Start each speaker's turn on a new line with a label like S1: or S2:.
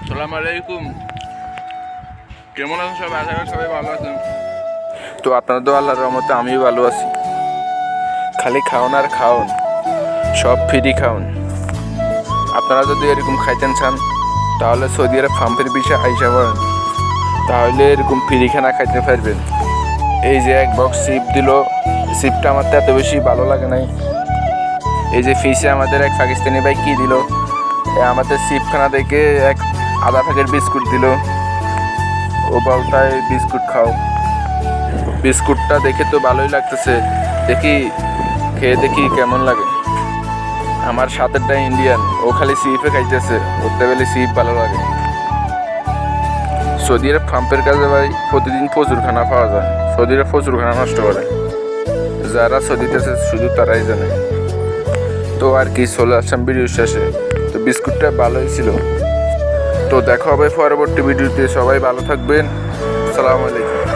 S1: আসসালামু আলাইকুম। কেমন আছেন সবাই? আশা করি সবাই ভালো আছেন। তো আপনার তো আল্লাহর রহমতে আমিও ভালো আছি। খালি খাওন আর খাওন, সব ফ্রি খাওন। আপনারা যদি এরকম খাইতেন চান তাহলে সৌদি আরব পাম্পের বিষয়ে আইসা পড়েন, তাহলে এরকম ফ্রি খানা খাইতে পারবেন। এই যে এক বক্স চিপ দিল, চিপটা আমার তো এত বেশি ভালো লাগে নাই। এই যে ফিসে আমাদের এক পাকিস্তানি ভাই কি দিল, আমাদের চিপখানা দেখে এক আধা প্যাকেট বিস্কুট দিল। ও বলতায় বিস্কুট খাও। বিস্কুটটা দেখে তো ভালোই লাগতেছে, দেখি খেয়ে দেখি কেমন লাগে। আমার সাথেরটা ইন্ডিয়ান, ও খালি সিপে খাইতেছে, ওতে বলে সিপ ভালো লাগে। সৌদি আরব পাম্পের কাছে ভাই প্রতিদিন প্রচুর খানা পাওয়া যায়। সৌদি আরব প্রচুর খানা নষ্ট করে, যারা সৌদিতে আছে শুধু তারাই জানে। তো আর কি, চলে আসলাম ভিডিও শেষে। তো বিস্কুটটা ভালোই ছিল। তো দেখা হবে পরবর্তী ভিডিওতে। সবাই ভালো থাকবেন। আসসালামু আলাইকুম।